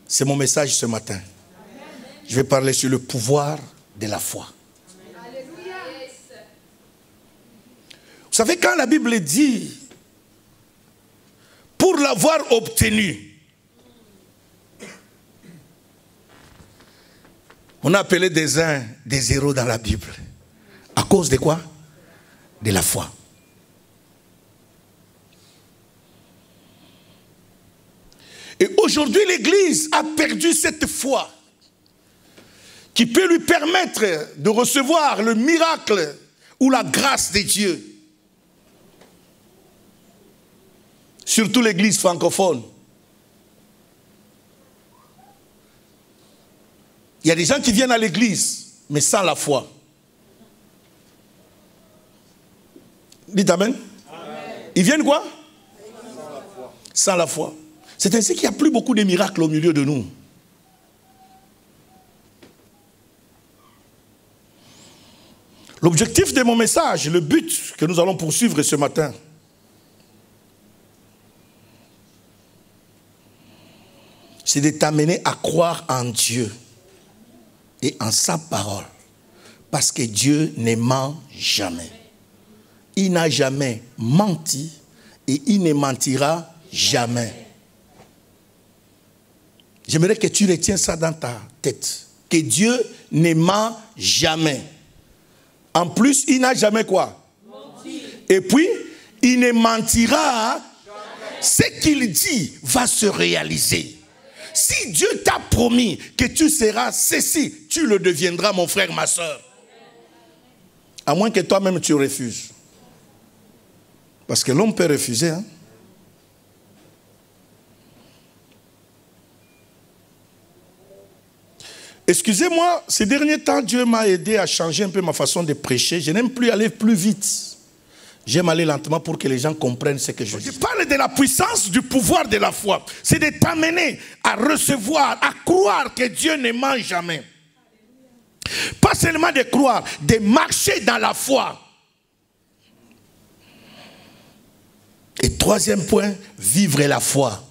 C'est mon message ce matin. Je vais parler sur le pouvoir de la foi. Vous savez, quand la Bible dit, pour l'avoir obtenu, on a appelé des uns des héros dans la Bible. À cause de quoi? De la foi. Et aujourd'hui, l'Église a perdu cette foi qui peut lui permettre de recevoir le miracle ou la grâce de Dieu. Surtout l'Église francophone. Il y a des gens qui viennent à l'Église, mais sans la foi. Dites Amen. Ils viennent quoi? Sans la foi. C'est ainsi qu'il n'y a plus beaucoup de miracles au milieu de nous. L'objectif de mon message, le but que nous allons poursuivre ce matin, c'est de t'amener à croire en Dieu et en sa parole. Parce que Dieu ne ment jamais. Il n'a jamais menti et il ne mentira jamais. J'aimerais que tu retiens ça dans ta tête. Que Dieu ne ment jamais. En plus, il n'a jamais quoi? Menti. Et puis, il ne mentira jamais. Ce qu'il dit va se réaliser. Si Dieu t'a promis que tu seras ceci, tu le deviendras, mon frère, ma soeur. À moins que toi-même tu refuses. Parce que l'homme peut refuser, hein. Excusez-moi, ces derniers temps, Dieu m'a aidé à changer un peu ma façon de prêcher. Je n'aime plus aller plus vite. J'aime aller lentement pour que les gens comprennent ce que je dis. Je parle de la puissance du pouvoir de la foi. C'est de t'amener à recevoir, à croire que Dieu ne ment jamais. Pas seulement de croire, de marcher dans la foi. Et troisième point, vivre la foi.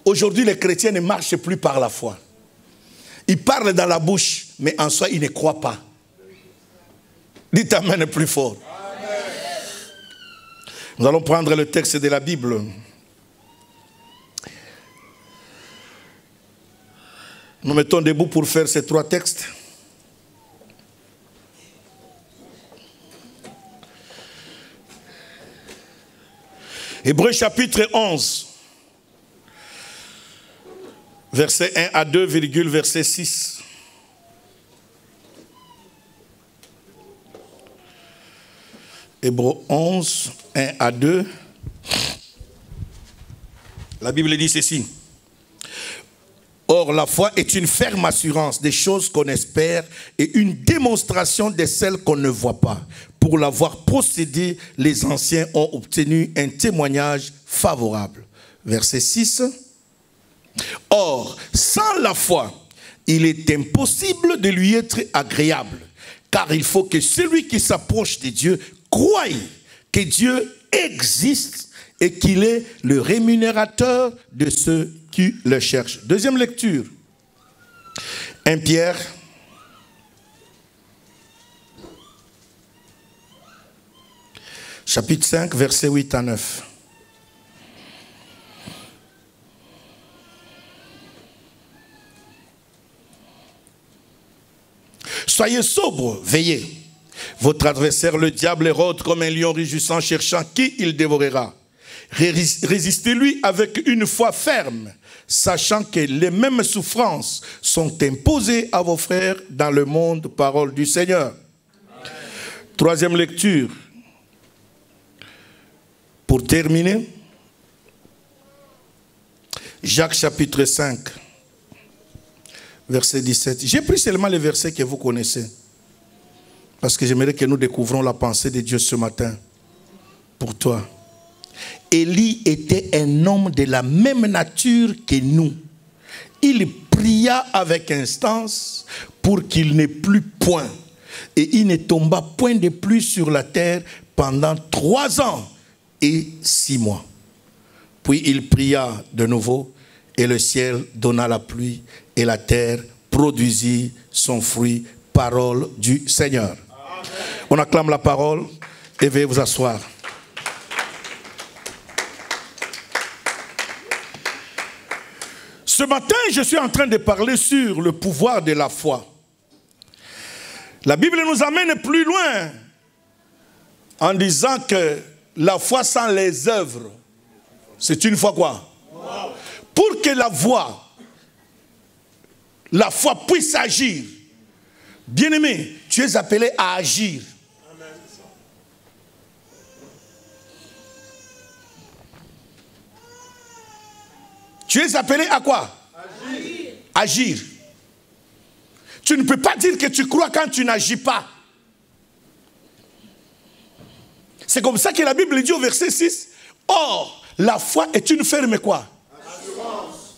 Aujourd'hui, les chrétiens ne marchent plus par la foi. Ils parlent dans la bouche, mais en soi, ils ne croient pas. Dites Amen plus fort. Amen. Nous allons prendre le texte de la Bible. Nous mettons debout pour faire ces trois textes. Hébreux chapitre 11. Verset 1 à 2, verset 6. Hébreux 11, 1 à 2. La Bible dit ceci. Or, la foi est une ferme assurance des choses qu'on espère et une démonstration de celles qu'on ne voit pas. Pour l'avoir possédé, les anciens ont obtenu un témoignage favorable. Verset 6. Or, sans la foi, il est impossible de lui être agréable, car il faut que celui qui s'approche de Dieu croie que Dieu existe et qu'il est le rémunérateur de ceux qui le cherchent. Deuxième lecture. 1 Pierre. Chapitre 5, versets 8 à 9. Soyez sobres, veillez. Votre adversaire, le diable, rôde comme un lion rugissant, cherchant qui il dévorera. Résistez-lui avec une foi ferme, sachant que les mêmes souffrances sont imposées à vos frères dans le monde, parole du Seigneur. Amen. Troisième lecture. Pour terminer, Jacques chapitre 5. Verset 17. J'ai pris seulement les versets que vous connaissez. Parce que j'aimerais que nous découvrons la pensée de Dieu ce matin. Pour toi. Élie était un homme de la même nature que nous. Il pria avec instance pour qu'il n'ait plus point. Et il ne tomba point de pluie sur la terre pendant 3 ans et 6 mois. Puis il pria de nouveau, et le ciel donna la pluie, et la terre produisit son fruit. Parole du Seigneur. Amen. On acclame la parole et veuillez vous asseoir. Ce matin, je suis en train de parler sur le pouvoir de la foi. La Bible nous amène plus loin en disant que la foi sans les œuvres, c'est une foi quoi? Wow. Pour que la foi puisse agir, bien-aimé, tu es appelé à agir. Amen. Tu es appelé à quoi? Agir. Agir. Tu ne peux pas dire que tu crois quand tu n'agis pas. C'est comme ça que la Bible dit au verset 6. Or, la foi est une ferme quoi? Assurance.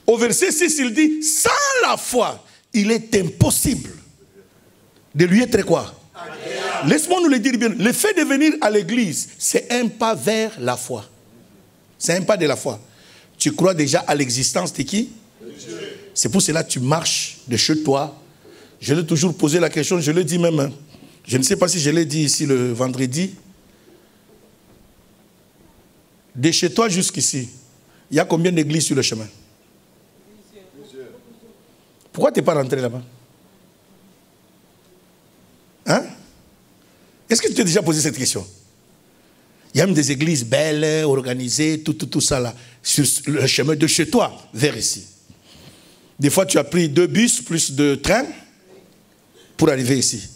Au verset 6, il dit, sans la foi, il est impossible de lui être quoi? Laisse-moi nous le dire bien. Le fait de venir à l'église, c'est un pas vers la foi. C'est un pas de la foi. Tu crois déjà à l'existence de qui? C'est pour cela que tu marches de chez toi. Je l'ai toujours posé la question, je l'ai dit même. Je ne sais pas si je l'ai dit ici le vendredi. De chez toi jusqu'ici, il y a combien d'églises sur le chemin? Pourquoi tu n'es pas rentré là-bas? Hein? Est-ce que tu t'es déjà posé cette question? Il y a même des églises belles, organisées, tout ça là, sur le chemin de chez toi vers ici. Des fois, tu as pris 2 bus plus 2 trains pour arriver ici.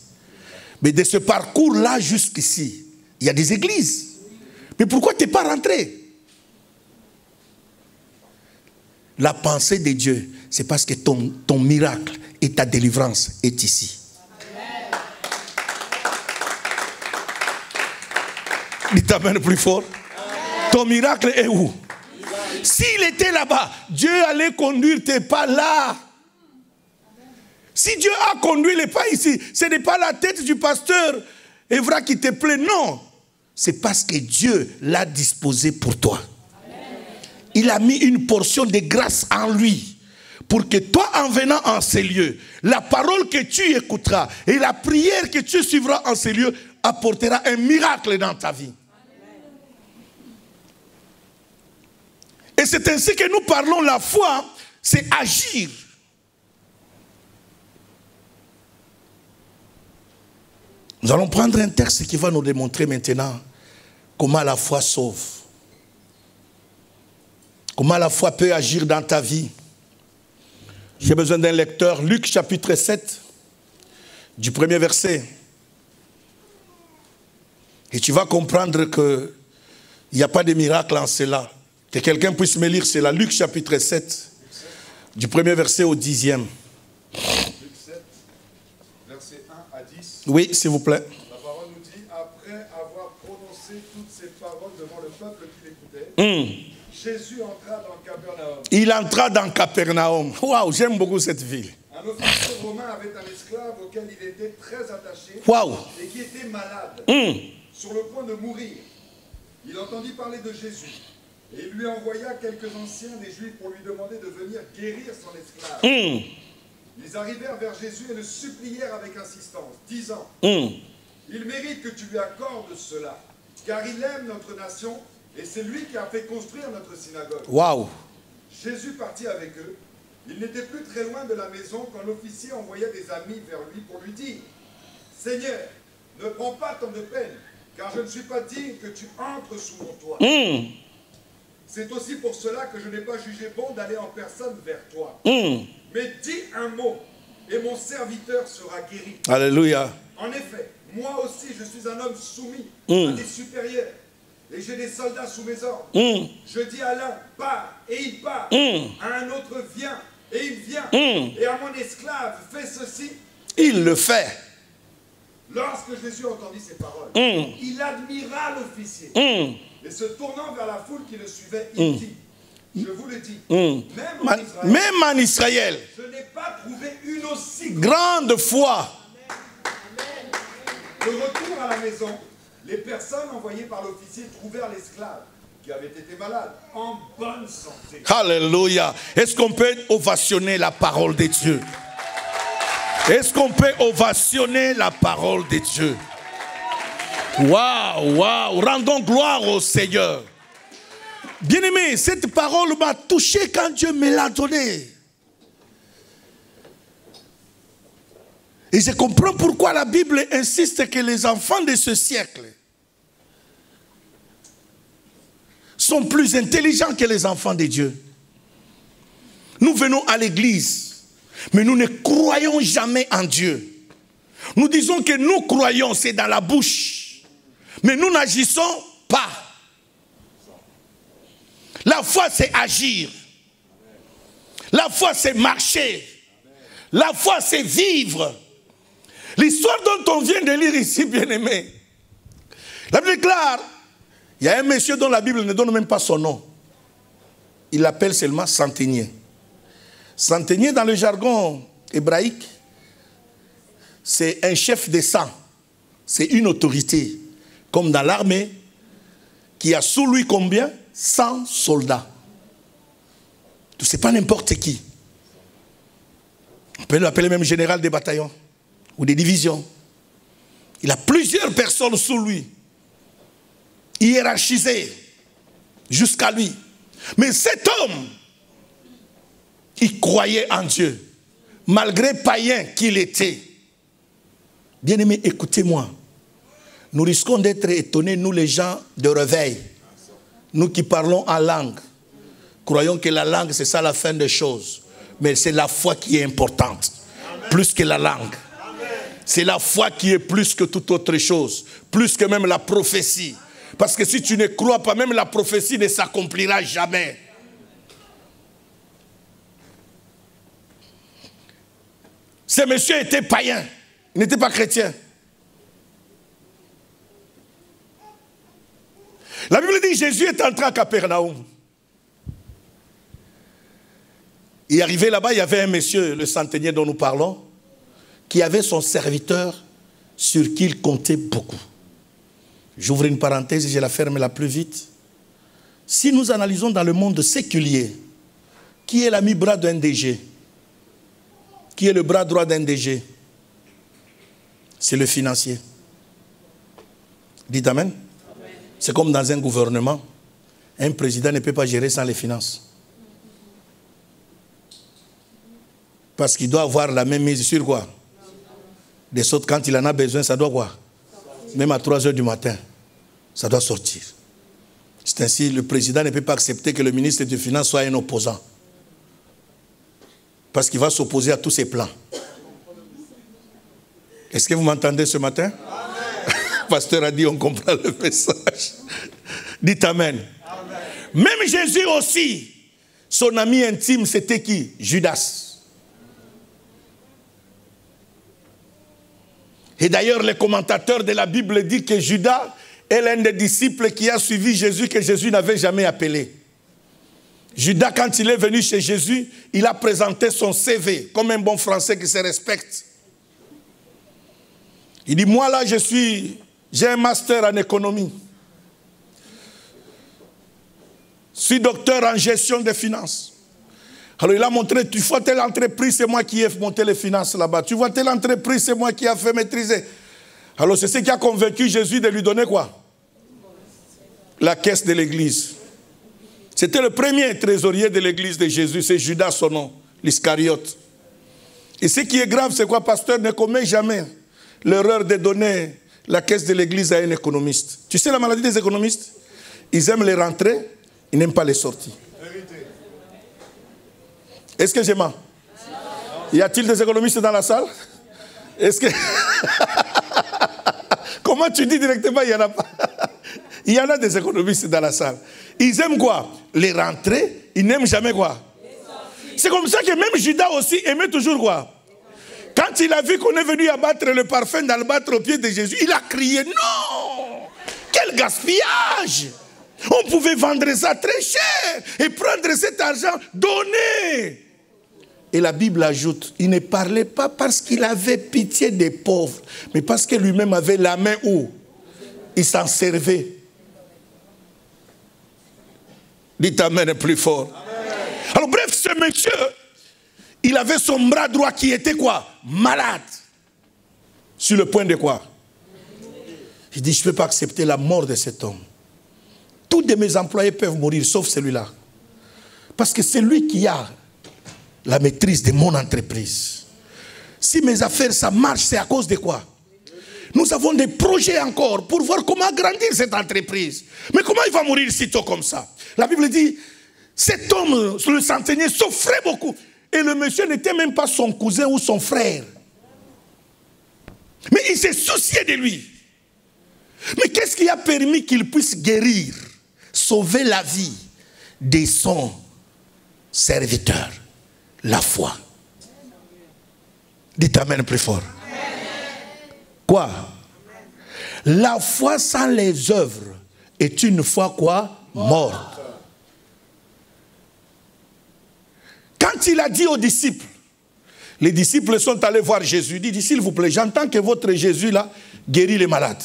Mais de ce parcours-là jusqu'ici, il y a des églises. Mais pourquoi tu n'es pas rentré? La pensée de Dieu, c'est parce que ton miracle et ta délivrance est ici. Il t'amène plus fort. Amen. Ton miracle est où? S'il était là-bas, Dieu allait conduire tes pas là. Si Dieu a conduit les pas ici, ce n'est pas la tête du pasteur Evra qui te plaît, non. C'est parce que Dieu l'a disposé pour toi. Il a mis une portion de grâce en lui pour que toi, en venant en ces lieux, la parole que tu écouteras et la prière que tu suivras en ces lieux apportera un miracle dans ta vie. Et c'est ainsi que nous parlons, la foi, c'est agir. Nous allons prendre un texte qui va nous démontrer maintenant comment la foi sauve. Comment la foi peut agir dans ta vie. J'ai besoin d'un lecteur. Luc chapitre 7, du 1er verset. Et tu vas comprendre qu'il n'y a pas de miracle en cela. Que quelqu'un puisse me lire cela. Luc chapitre 7, du 1er verset au 10e. Luc 7, verset 1 à 10. Oui, s'il vous plaît. La parole nous dit, après avoir prononcé toutes ces paroles devant le peuple qui l'écoutait, Jésus entra dans Capernaum. Il entra dans Capernaum. Waouh, j'aime beaucoup cette ville. Un officier romain avait un esclave auquel il était très attaché. Waouh. Et qui était malade, sur le point de mourir. Il entendit parler de Jésus. Et il lui envoya quelques anciens des Juifs pour lui demander de venir guérir son esclave. Ils arrivèrent vers Jésus et le supplièrent avec insistance, disant, il mérite que tu lui accordes cela, car il aime notre nation et c'est lui qui a fait construire notre synagogue. Waouh. Jésus partit avec eux. Il n'était plus très loin de la maison quand l'officier envoya des amis vers lui pour lui dire, Seigneur, ne prends pas tant de peine, car je ne suis pas digne que tu entres sous mon toit. C'est aussi pour cela que je n'ai pas jugé bon d'aller en personne vers toi. Mais dis un mot, et mon serviteur sera guéri. Alléluia. En effet, moi aussi je suis un homme soumis à des supérieurs, et j'ai des soldats sous mes ordres. Je dis à l'un, pars, et il part. À un autre, viens, et il vient. Et à mon esclave, fais ceci. Il le fait. Lorsque Jésus entendit ces paroles, il admira l'officier. Et se tournant vers la foule qui le suivait, il dit, je vous le dis, même en Israël, je n'ai pas trouvé une aussi Grande foi. De retour à la maison, les personnes envoyées par l'officier trouvèrent l'esclave qui avait été malade en bonne santé. Alléluia. Est-ce qu'on peut ovationner la parole de Dieu? Est-ce qu'on peut ovationner la parole de Dieu? Waouh, waouh. Rendons gloire au Seigneur. Bien-aimé, cette parole m'a touché quand Dieu me l'a donnée. Et je comprends pourquoi la Bible insiste que les enfants de ce siècle sont plus intelligents que les enfants de Dieu. Nous venons à l'église, mais nous ne croyons jamais en Dieu. Nous disons que nous croyons, c'est dans la bouche, mais nous n'agissons pas. La foi, c'est agir. La foi, c'est marcher. La foi, c'est vivre. L'histoire dont on vient de lire ici, bien-aimé, la Bible déclare, il y a un monsieur dont la Bible ne donne même pas son nom. Il l'appelle seulement centenier. Centenier, dans le jargon hébraïque, c'est un chef de sang. C'est une autorité, comme dans l'armée, qui a sous lui combien? 100 soldats. Ce n'est pas n'importe qui. On peut l'appeler même général des bataillons ou des divisions. Il a plusieurs personnes sous lui, hiérarchisées jusqu'à lui. Mais cet homme, il croyait en Dieu, malgré païen qu'il était. Bien-aimés, écoutez-moi. Nous risquons d'être étonnés, nous les gens de réveil. Nous qui parlons en langue, croyons que la langue, c'est ça la fin des choses. Mais c'est la foi qui est importante, plus que la langue. C'est la foi qui est plus que toute autre chose, plus que même la prophétie. Parce que si tu ne crois pas, même la prophétie ne s'accomplira jamais. Ce monsieur était païen, il n'était pas chrétien. La Bible dit que Jésus est entré à Capernaum. Et arrivé là-bas, il y avait un monsieur, le centenier dont nous parlons, qui avait son serviteur sur qui il comptait beaucoup. J'ouvre une parenthèse et je la ferme la plus vite. Si nous analysons dans le monde séculier, qui est l'ami bras d'un DG? Qui est le bras droit d'un DG? C'est le financier. Dites amen. C'est comme dans un gouvernement. Un président ne peut pas gérer sans les finances. Parce qu'il doit avoir la même mise sur quoi? Des sortes, quand il en a besoin, ça doit quoi? Même à 3 heures du matin, ça doit sortir. C'est ainsi, le président ne peut pas accepter que le ministre des Finances soit un opposant. Parce qu'il va s'opposer à tous ses plans. Est-ce que vous m'entendez ce matin? Le pasteur a dit, on comprend le message. Dites amen. Amen. Même Jésus aussi, son ami intime, c'était qui? Judas. Et d'ailleurs, les commentateurs de la Bible disent que Judas est l'un des disciples qui a suivi Jésus, que Jésus n'avait jamais appelé. Judas, quand il est venu chez Jésus, il a présenté son CV, comme un bon Français qui se respecte. Il dit, moi là, j'ai un master en économie. Je suis docteur en gestion des finances. Alors il a montré, tu vois telle entreprise, c'est moi qui ai monté les finances là-bas. Tu vois telle entreprise, c'est moi qui ai fait maîtriser. Alors c'est ce qui a convaincu Jésus de lui donner quoi? La caisse de l'église. C'était le premier trésorier de l'église de Jésus, c'est Judas son nom, l'Iscariote. Et ce qui est grave, c'est quoi, pasteur? Ne commet jamais l'erreur de donner la caisse de l'église à un économiste. Tu sais la maladie des économistes? Ils aiment les rentrées, ils n'aiment pas les sorties. Est-ce que j'ai menti? Y a-t-il des économistes dans la salle? Est-ce que... Comment tu dis directement il n'y en a pas? Il y en a des économistes dans la salle. Ils aiment quoi? Les rentrées, ils n'aiment jamais quoi? C'est comme ça que même Judas aussi aimait toujours quoi? Quand il a vu qu'on est venu abattre le parfum d'albâtre aux pieds de Jésus, il a crié, non! Quel gaspillage! On pouvait vendre ça très cher et prendre cet argent, donner. Et la Bible ajoute, il ne parlait pas parce qu'il avait pitié des pauvres, mais parce que lui-même avait la main où il s'en servait. Dites Amen plus fort. Amen. Alors bref, ce monsieur, il avait son bras droit qui était quoi? Malade. Sur le point de quoi? Il dit, je ne peux pas accepter la mort de cet homme. Tous de mes employés peuvent mourir, sauf celui-là. Parce que c'est lui qui a la maîtrise de mon entreprise. Si mes affaires, ça marche, c'est à cause de quoi? Nous avons des projets encore pour voir comment agrandir cette entreprise. Mais comment il va mourir si tôt comme ça? La Bible dit, cet homme, le centenier, souffrait beaucoup. Et le monsieur n'était même pas son cousin ou son frère. Mais il s'est soucié de lui. Mais qu'est-ce qui a permis qu'il puisse guérir, sauver la vie de son serviteur? La foi. Dites Amen plus fort. Quoi? La foi sans les œuvres est une foi quoi? Morte. Quand il a dit aux disciples, les disciples sont allés voir Jésus, il dit, s'il vous plaît, j'entends que votre Jésus là guérit les malades.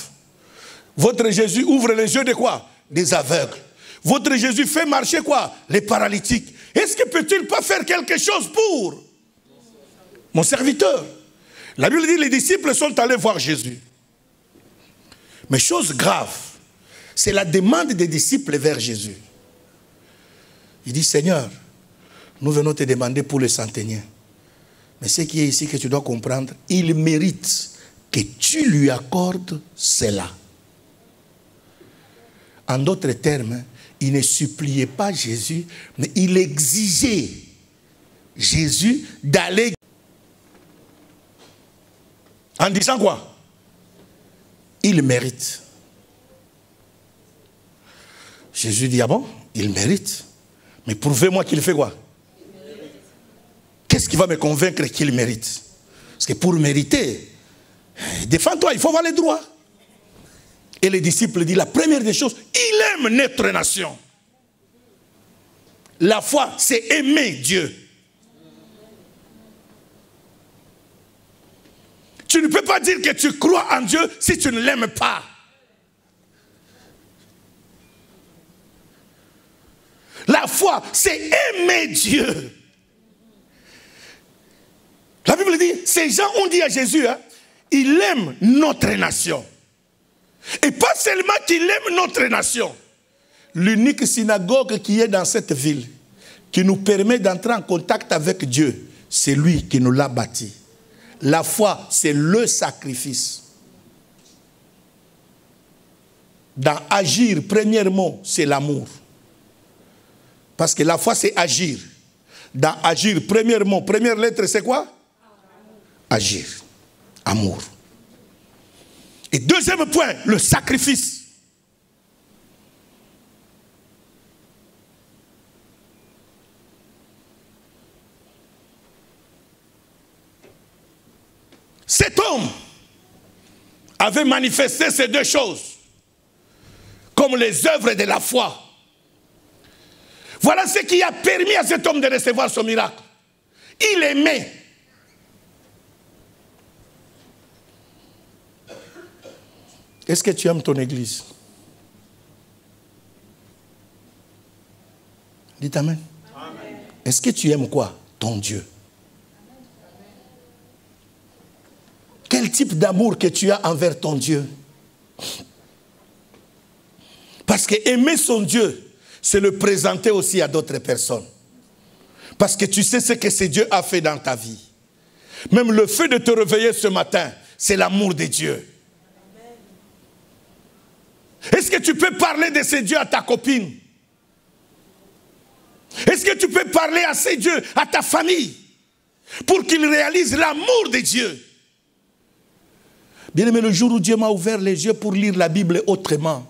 Votre Jésus ouvre les yeux de quoi? Des aveugles. Votre Jésus fait marcher quoi? Les paralytiques. Est-ce que peut-il pas faire quelque chose pour mon serviteur? La Bible dit, les disciples sont allés voir Jésus. Mais chose grave, c'est la demande des disciples vers Jésus. Il dit, Seigneur, nous venons te demander pour le centenier. Mais ce qui est ici que tu dois comprendre, il mérite que tu lui accordes cela. En d'autres termes, il ne suppliait pas Jésus, mais il exigeait Jésus d'aller. En disant quoi? Il mérite. Jésus dit, ah bon? Il mérite. Mais prouvez-moi qu'il fait quoi? Qu'est-ce qui va me convaincre qu'il mérite? Parce que pour mériter, défends-toi, il faut avoir les droits. Et les disciples disent, la première des choses, il aime notre nation. La foi, c'est aimer Dieu. Tu ne peux pas dire que tu crois en Dieu si tu ne l'aimes pas. La foi, c'est aimer Dieu. La Bible dit, ces gens ont dit à Jésus, hein, il aime notre nation. Et pas seulement qu'il aime notre nation. L'unique synagogue qui est dans cette ville, qui nous permet d'entrer en contact avec Dieu, c'est lui qui nous l'a bâti. La foi, c'est le sacrifice. Dans agir, premièrement, c'est l'amour. Parce que la foi, c'est agir. Dans agir, premièrement, première lettre, c'est quoi? Agir. Amour. Et deuxième point, le sacrifice. Cet homme avait manifesté ces deux choses comme les œuvres de la foi. Voilà ce qui a permis à cet homme de recevoir son miracle. Il aimait. Est-ce que tu aimes ton église? Dites Amen. Amen. Est-ce que tu aimes quoi? Ton Dieu. Quel type d'amour que tu as envers ton Dieu? Parce que aimer son Dieu, c'est le présenter aussi à d'autres personnes. Parce que tu sais ce que ce Dieu a fait dans ta vie. Même le fait de te réveiller ce matin, c'est l'amour de Dieu. Est-ce que tu peux parler de ce Dieu à ta copine? Est-ce que tu peux parler à ce Dieu, à ta famille, pour qu'il réalise l'amour de Dieu? Bien aimé, le jour où Dieu m'a ouvert les yeux pour lire la Bible autrement,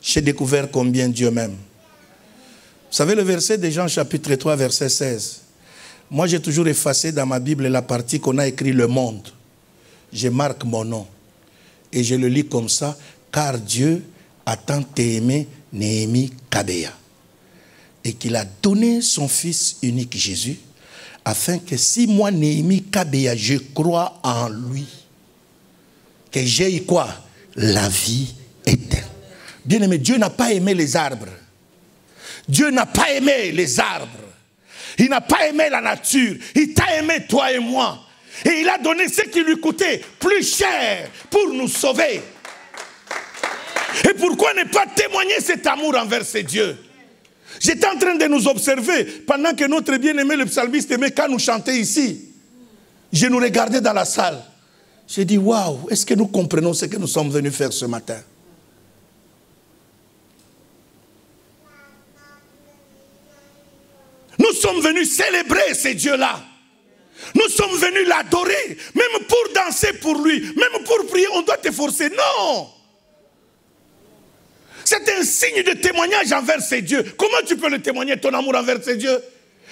j'ai découvert combien Dieu m'aime. Vous savez le verset de Jean chapitre 3, verset 16. Moi, j'ai toujours effacé dans ma Bible la partie qu'on a écrit le monde. Je marque mon nom. Et je le lis comme ça. Car Dieu a tant aimé Néhémie Kabea. Et qu'il a donné son fils unique Jésus, afin que si moi, Néhémie Kabea, je crois en lui, que j'ai eu quoi? La vie éternelle. Bien aimé, Dieu n'a pas aimé les arbres. Dieu n'a pas aimé les arbres. Il n'a pas aimé la nature. Il t'a aimé, toi et moi. Et il a donné ce qui lui coûtait plus cher pour nous sauver. Et pourquoi ne pas témoigner cet amour envers ces dieux? J'étais en train de nous observer pendant que notre bien-aimé, le psalmiste aimait quand nous chantait ici. Je nous regardais dans la salle. J'ai dit, waouh, est-ce que nous comprenons ce que nous sommes venus faire ce matin? Nous sommes venus célébrer ces dieux-là. Nous sommes venus l'adorer. Même pour danser pour lui, même pour prier, on doit t'efforcer. Non! C'est un signe de témoignage envers ces dieux. Comment tu peux le témoigner, ton amour envers ces dieux?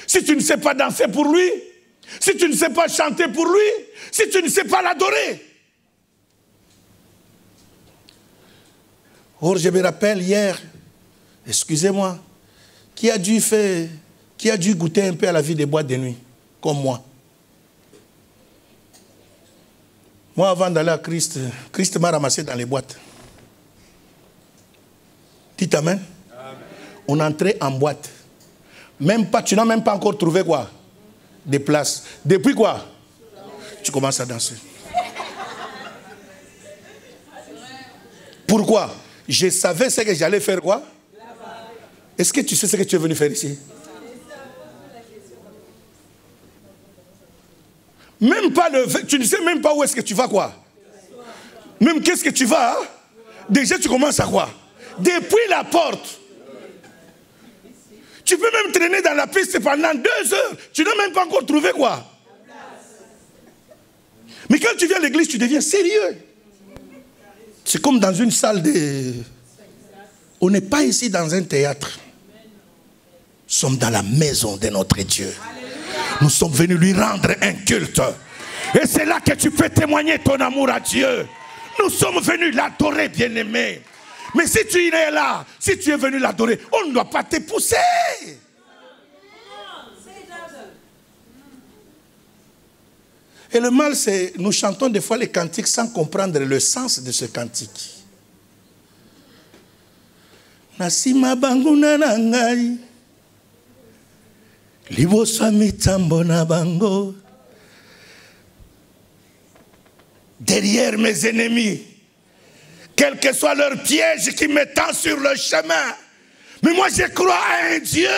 Si tu ne sais pas danser pour lui, si tu ne sais pas chanter pour lui, si tu ne sais pas l'adorer. Or, je me rappelle hier, excusez-moi, qui a dû goûter un peu à la vie des boîtes de nuit, comme moi. Moi, avant d'aller à Christ m'a ramassé dans les boîtes. Dites amen. Amen. On entrait en boîte. Tu n'as même pas encore trouvé quoi? Des places. Depuis quoi? Tu commences à danser. Pourquoi? Je savais ce que j'allais faire quoi? Est-ce que tu sais ce que tu es venu faire ici? Même pas tu ne sais même pas où est-ce que tu vas quoi? Même qu'est-ce que tu vas? Hein? Déjà tu commences à quoi? Depuis la porte. Tu peux même traîner dans la piste pendant 2 heures. Tu n'as même pas encore trouvé quoi? Mais quand tu viens à l'église, tu deviens sérieux. C'est comme dans une salle de... On n'est pas ici dans un théâtre. Nous sommes dans la maison de notre Dieu. Nous sommes venus lui rendre un culte. Et c'est là que tu peux témoigner ton amour à Dieu. Nous sommes venus l'adorer, bien-aimé. Mais si tu es là, si tu es venu l'adorer, on ne doit pas te pousser. Et le mal, c'est nous chantons des fois les cantiques sans comprendre le sens de ce cantique. Nasima banguna nangai, libosa mitambo na bango. Derrière mes ennemis, quel que soit leur piège qui me tend sur le chemin. Mais moi je crois à un Dieu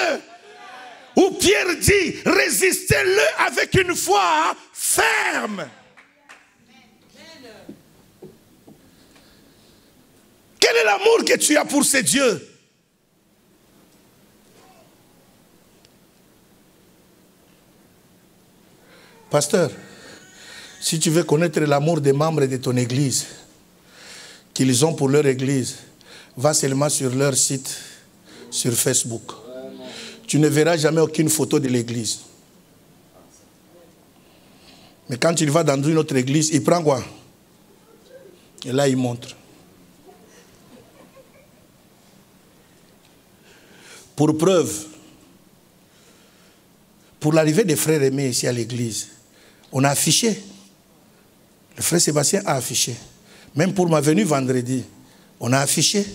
où Pierre dit, résistez-le avec une foi ferme. Quel est l'amour que tu as pour ces dieux? Pasteur, si tu veux connaître l'amour des membres de ton église, qu'ils ont pour leur église, va seulement sur leur site, sur Facebook. Tu ne verras jamais aucune photo de l'église. Mais quand il va dans une autre église, il prend quoi? Et là, il montre. Pour preuve, pour l'arrivée des frères aimés ici à l'église, on a affiché. Le frère Sébastien a affiché. Même pour ma venue vendredi, on a affiché.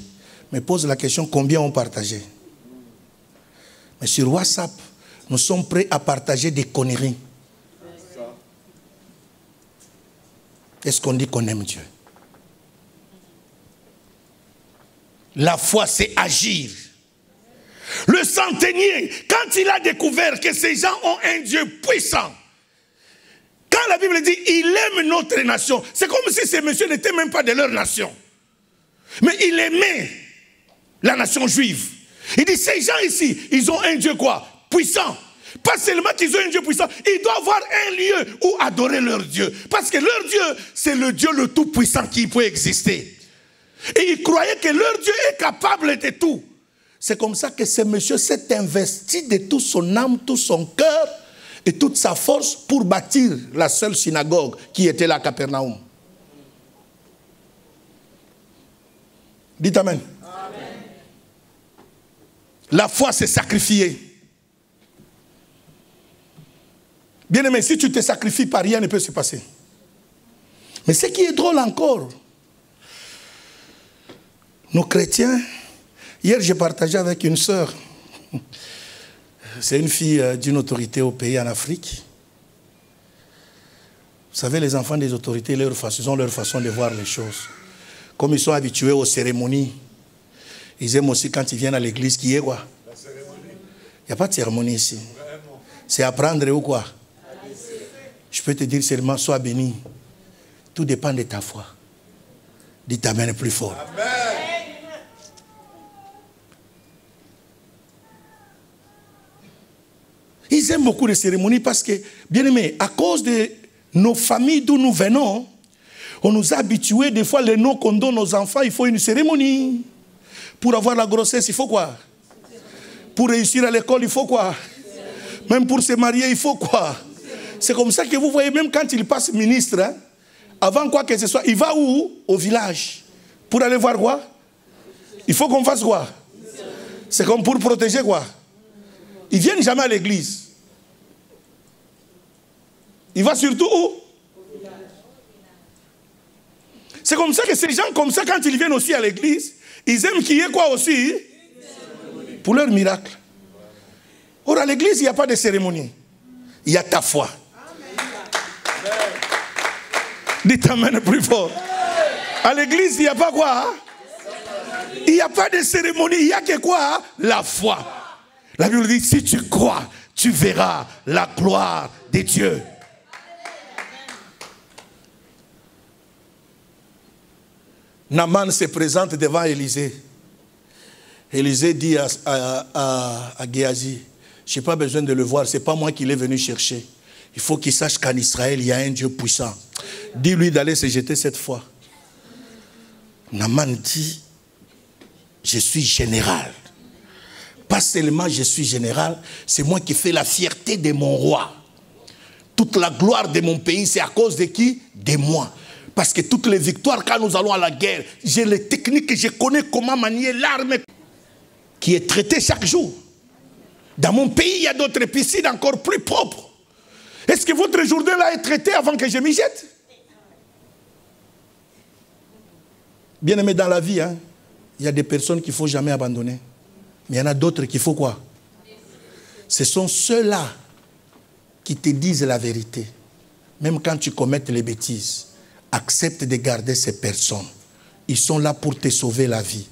Mais pose la question, combien ont partagé? Mais sur WhatsApp, nous sommes prêts à partager des conneries. Est-ce qu'on dit qu'on aime Dieu? La foi, c'est agir. Le centenier, quand il a découvert que ces gens ont un Dieu puissant, quand la Bible dit il aime notre nation, c'est comme si ces messieurs n'étaient même pas de leur nation. Mais il aimait la nation juive. Il dit ces gens ici, ils ont un Dieu quoi? Puissant. Pas seulement qu'ils ont un Dieu puissant, ils doivent avoir un lieu où adorer leur Dieu. Parce que leur Dieu, c'est le Dieu le tout puissant qui peut exister. Et ils croyaient que leur Dieu est capable de tout. C'est comme ça que ce monsieur s'est investi de toute son âme, tout son cœur et toute sa force pour bâtir la seule synagogue qui était là à Capernaum. Dites amen. Amen. La foi, c'est sacrifier. Bien aimé, si tu te sacrifies pas, rien ne peut se passer. Mais ce qui est drôle encore, nos chrétiens, hier j'ai partagé avec une sœur, c'est une fille d'une autorité au pays en Afrique. Vous savez, les enfants des autorités, ils ont leur façon de voir les choses. Comme ils sont habitués aux cérémonies, ils aiment aussi quand ils viennent à l'église, qui est quoi? La cérémonie. Il n'y a pas de cérémonie ici. C'est apprendre ou quoi? Je peux te dire seulement, sois béni. Tout dépend de ta foi. Dis amen plus fort. Amen. Ils aiment beaucoup les cérémonies parce que, bien aimé, à cause de nos familles d'où nous venons, on nous a habitués, des fois, les noms qu'on donne aux enfants, il faut une cérémonie. Pour avoir la grossesse, il faut quoi? Pour réussir à l'école, il faut quoi? Même pour se marier, il faut quoi? C'est comme ça que vous voyez, même quand il passe ministre, hein, avant quoi que ce soit, il va où? Au village. Pour aller voir quoi? Il faut qu'on fasse quoi? C'est comme pour protéger quoi? Ils ne viennent jamais à l'église. Il va surtout où? C'est comme ça que ces gens comme ça, quand ils viennent aussi à l'église, ils aiment qu'il y ait quoi aussi? Pour leur miracle. Or, à l'église, il n'y a pas de cérémonie. Il y a ta foi. Dites amen plus fort. À l'église, il n'y a pas quoi? Il n'y a pas de cérémonie. Il n'y a que quoi? La foi. La Bible dit, si tu crois, tu verras la gloire de Dieu. Naaman se présente devant Élisée. Élisée dit à Géasi, je n'ai pas besoin de le voir, ce n'est pas moi qui l'ai venu chercher. Il faut qu'il sache qu'en Israël, il y a un Dieu puissant. Dis-lui d'aller se jeter cette fois. Naaman dit, je suis général. Pas seulement je suis général, c'est moi qui fais la fierté de mon roi. Toute la gloire de mon pays, c'est à cause de qui? De moi. Parce que toutes les victoires, quand nous allons à la guerre, j'ai les techniques, je connais comment manier l'arme qui est traitée chaque jour. Dans mon pays, il y a d'autres piscines encore plus propres. Est-ce que votre journée là est traitée avant que je m'y jette? Bien aimé, dans la vie, hein, il y a des personnes qu'il ne faut jamais abandonner. Mais il y en a d'autres qu'il faut quoi? Ce sont ceux-là qui te disent la vérité. Même quand tu commets les bêtises, accepte de garder ces personnes. Ils sont là pour te sauver la vie.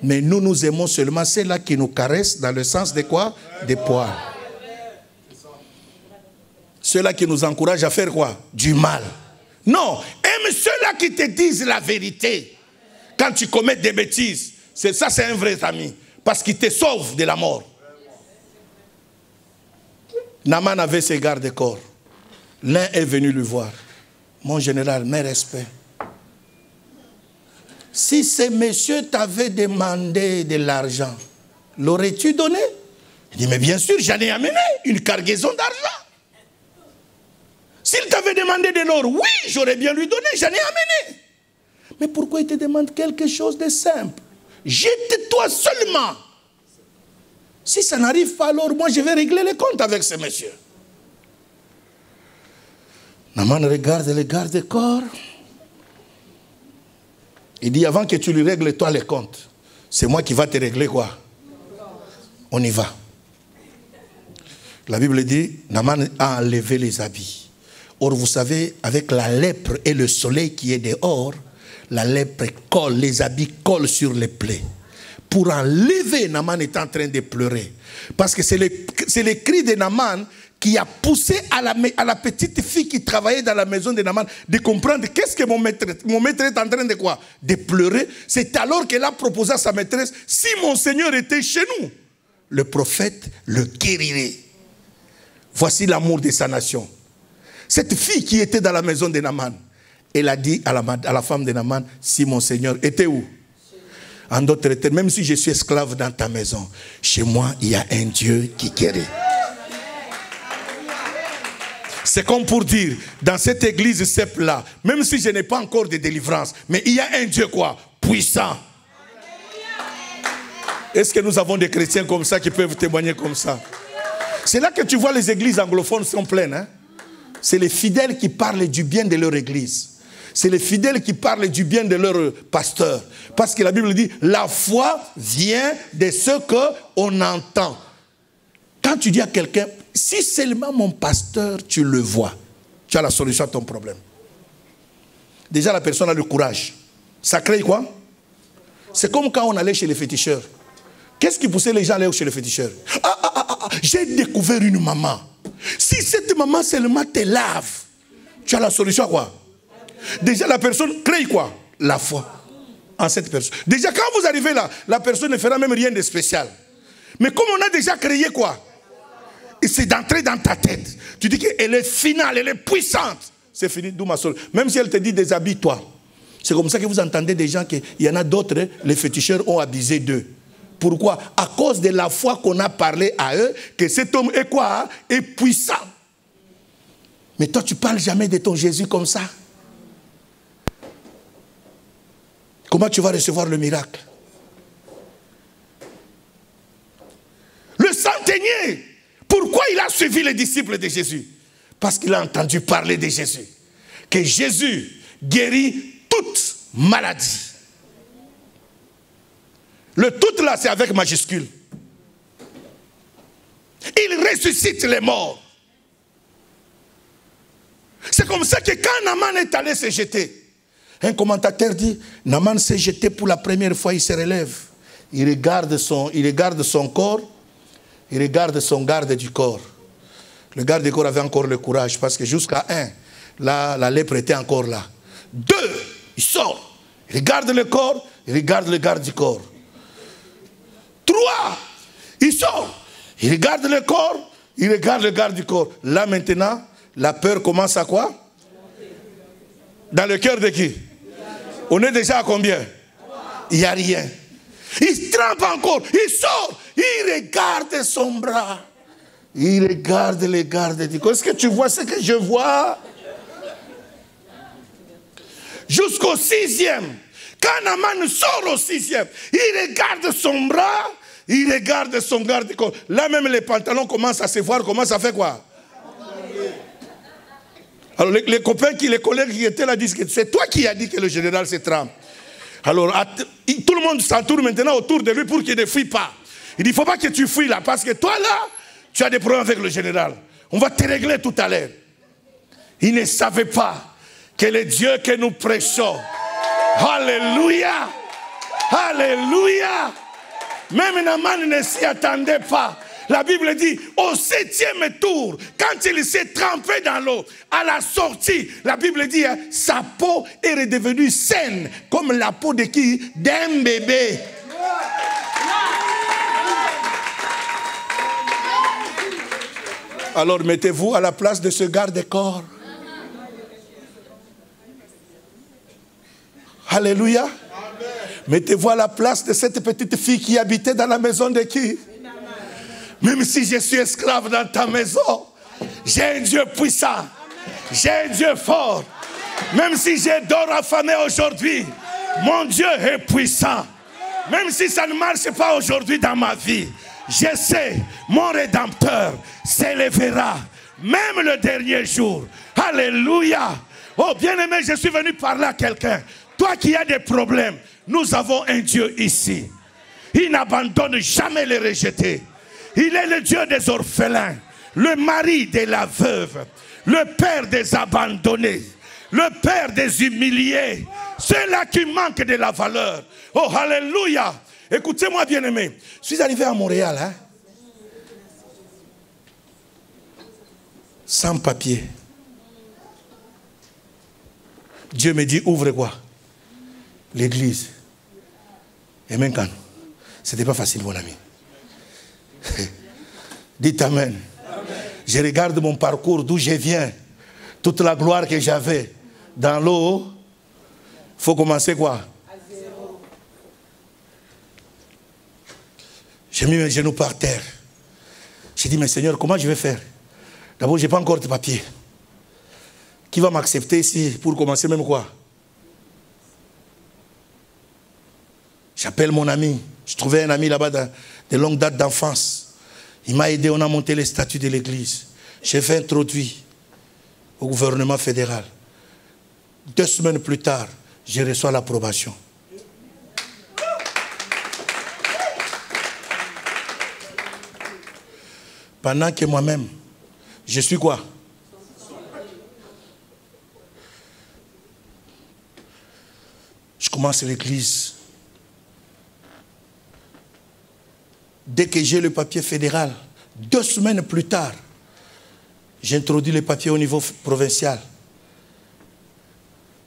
Mais nous, nous aimons seulement ceux-là qui nous caressent dans le sens de quoi? Des poils. Ceux-là qui nous encouragent à faire quoi? Du mal. Non, aime ceux-là qui te disent la vérité. Quand tu commets des bêtises, c'est ça, c'est un vrai ami. Parce qu'il te sauve de la mort. Naaman avait ses gardes-corps. L'un est venu lui voir. Mon général, mes respects. Si ce monsieur t'avait demandé de l'argent, l'aurais-tu donné? Il dit, mais bien sûr, j'en ai amené une cargaison d'argent. S'il t'avait demandé de l'or, oui, j'aurais bien lui donné, j'en ai amené. Mais pourquoi il te demande quelque chose de simple? Jette-toi seulement. Si ça n'arrive pas, alors moi je vais régler les comptes avec ce monsieur. Naaman regarde le garde-corps. Il dit, avant que tu lui règles toi les comptes, c'est moi qui va te régler quoi? On y va. La Bible dit, Naaman a enlevé les habits. Or, vous savez, avec la lèpre et le soleil qui est dehors, la lèpre colle, les habits collent sur les plaies. Pour enlever, Naaman est en train de pleurer. Parce que c'est le cri de Naaman qui a poussé à la petite fille qui travaillait dans la maison de Naaman de comprendre qu'est-ce que mon maître est en train de quoi? De pleurer. C'est alors qu'elle a proposé à sa maîtresse, si mon Seigneur était chez nous, le prophète le guérirait. Voici l'amour de sa nation. Cette fille qui était dans la maison de Naaman, elle a dit à la femme de Naaman, si mon Seigneur était où? En d'autres termes, même si je suis esclave dans ta maison, chez moi, il y a un Dieu qui guérit. C'est comme pour dire, dans cette église CEP-là, même si je n'ai pas encore de délivrance, mais il y a un Dieu quoi? Puissant. Est-ce que nous avons des chrétiens comme ça qui peuvent témoigner comme ça? C'est là que tu vois les églises anglophones sont pleines. Hein? c'est les fidèles qui parlent du bien de leur église. C'est les fidèles qui parlent du bien de leur pasteur. Parce que la Bible dit, la foi vient de ce qu'on entend. Quand tu dis à quelqu'un, si seulement mon pasteur, tu le vois, tu as la solution à ton problème. Déjà, la personne a le courage. Ça crée quoi? C'est comme quand on allait chez les féticheurs. Qu'est-ce qui poussait les gens à aller chez les féticheurs? J'ai découvert une maman. Si cette maman seulement te lave, tu as la solution à quoi? Déjà, la personne crée quoi? La foi en cette personne. Déjà, quand vous arrivez là, la personne ne fera même rien de spécial. Mais comme on a déjà créé quoi? Et c'est d'entrer dans ta tête. Tu dis qu'elle est finale, elle est puissante. C'est fini, d'où ma solution. Même si elle te dit déshabille-toi. C'est comme ça que vous entendez des gens qu'il y en a d'autres, les féticheurs ont abusé d'eux. Pourquoi? À cause de la foi qu'on a parlé à eux, que cet homme est quoi? Est puissant. Mais toi, tu ne parles jamais de ton Jésus comme ça. Comment tu vas recevoir le miracle? Le centenier, pourquoi il a suivi les disciples de Jésus? Parce qu'il a entendu parler de Jésus. Que Jésus guérit toute maladie. Le tout là, c'est avec majuscule. Il ressuscite les morts. C'est comme ça que quand Naaman est allé se jeter, un commentateur dit, Naaman s'est jeté pour la première fois, il se relève. Il regarde son corps, il regarde son garde du corps. Le garde du corps avait encore le courage, parce que jusqu'à 1, la lèpre était encore là. 2, il sort. Il regarde le corps, il regarde le garde du corps. 3, il sort. Il regarde le corps, il regarde le garde du corps. Là maintenant, la peur commence à quoi? Dans le cœur de qui? On est déjà à combien? Il n'y a rien. Il se trempe encore, il sort, il regarde son bras. Il regarde les gardes du corps. Est-ce que tu vois ce que je vois? Jusqu'au 6e. Quand Naaman sort au 6e, il regarde son bras, il regarde son garde du corps. Là même les pantalons commencent à se voir, comment ça fait quoi? Alors les copains, les collègues qui étaient là disent que c'est toi qui as dit que le général se trempe. Alors tout le monde s'entoure maintenant autour de lui pour qu'il ne fuit pas. Il dit, il ne faut pas que tu fuis là, parce que toi là, tu as des problèmes avec le général. On va te régler tout à l'heure. Il ne savait pas que le Dieu que nous prêchons, alléluia, alléluia, même Naaman ne s'y attendait pas. La Bible dit, au 7e tour, quand il s'est trempé dans l'eau, à la sortie, la Bible dit, sa peau est redevenue saine, comme la peau de qui? D'un bébé. Alors mettez-vous à la place de ce garde-corps. Alléluia. Mettez-vous à la place de cette petite fille qui habitait dans la maison de qui? Même si je suis esclave dans ta maison, j'ai un Dieu puissant, j'ai un Dieu fort. Même si je dors affamé aujourd'hui, mon Dieu est puissant. Même si ça ne marche pas aujourd'hui dans ma vie, je sais, mon Rédempteur s'élèvera, même le dernier jour. Alléluia. Oh bien-aimé, je suis venu parler à quelqu'un. Toi qui as des problèmes, nous avons un Dieu ici. Il n'abandonne jamais les rejetés. Il est le Dieu des orphelins, le mari de la veuve, le père des abandonnés, le père des humiliés, ceux-là qui manquent de la valeur. Oh, alléluia. Écoutez-moi, bien-aimé. Je suis arrivé à Montréal, hein, sans papier. Dieu me dit, ouvre quoi? L'église. Et maintenant, ce n'était pas facile, mon ami. Dites amen. Amen. Je regarde mon parcours, d'où je viens. Toute la gloire que j'avais dans l'eau. Il faut commencer quoi? À zéro. J'ai mis mes genoux par terre. J'ai dit, mais Seigneur, comment je vais faire? D'abord, je n'ai pas encore de papier. Qui va m'accepter ici pour commencer même quoi? J'appelle mon ami. Je trouvais un ami là-bas de longue date d'enfance. Il m'a aidé, on a monté les statuts de l'église. J'ai fait introduit. au gouvernement fédéral. 2 semaines plus tard, je reçois l'approbation. Pendant que moi-même, je suis quoi? Je commence l'église. Dès que j'ai le papier fédéral, 2 semaines plus tard, j'introduis les papiers au niveau provincial.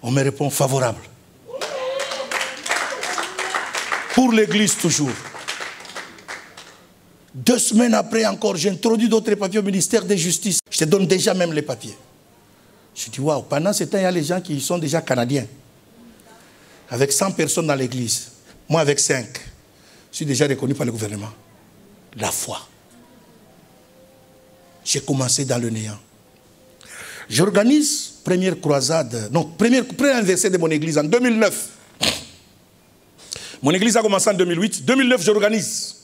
On me répond favorable. Pour l'église toujours. 2 semaines après encore, j'introduis d'autres papiers au ministère de Justice. Je te donne déjà même les papiers. Je dis, waouh, pendant ce temps, il y a les gens qui sont déjà canadiens. Avec 100 personnes dans l'église. Moi, avec 5. Je suis déjà reconnu par le gouvernement. La foi. J'ai commencé dans le néant. J'organise première croisade, non, premier anniversaire de mon église en 2009. Mon église a commencé en 2008. 2009, j'organise.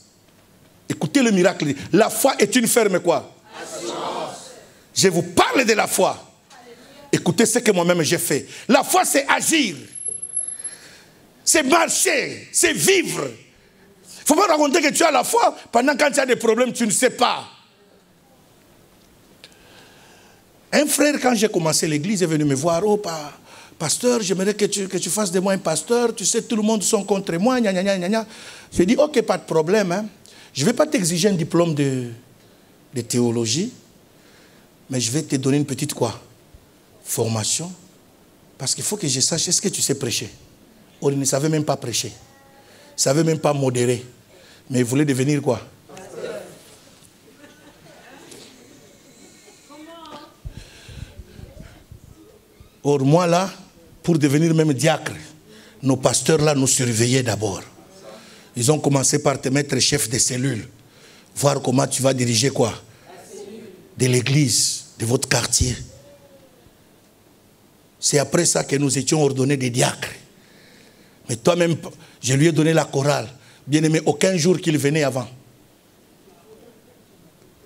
Écoutez le miracle. La foi est une ferme quoi? Assurance. Je vous parle de la foi. Écoutez ce que moi-même j'ai fait. La foi, c'est agir. C'est marcher. C'est vivre. Il ne faut pas raconter que tu as la foi pendant quand tu as des problèmes, tu ne sais pas. Un frère, quand j'ai commencé l'église, est venu me voir. Oh, pasteur, j'aimerais que tu fasses de moi un pasteur. Tu sais, tout le monde sont contre moi. Gna, gna, gna, gna. J'ai dit, ok, pas de problème. Hein. Je ne vais pas t'exiger un diplôme de théologie, mais je vais te donner une petite quoi? Formation. Parce qu'il faut que je sache, est-ce que tu sais prêcher? Or, il ne savait même pas prêcher. Il ne savait même pas modérer. Mais il voulait devenir quoi? Or, moi là, pour devenir même diacre, nos pasteurs là nous surveillaient d'abord. Ils ont commencé par te mettre chef de cellule. Voir comment tu vas diriger quoi? De l'église, de votre quartier. C'est après ça que nous étions ordonnés des diacres. Mais toi-même, je lui ai donné la chorale. Bien aimé, aucun jour qu'il venait avant.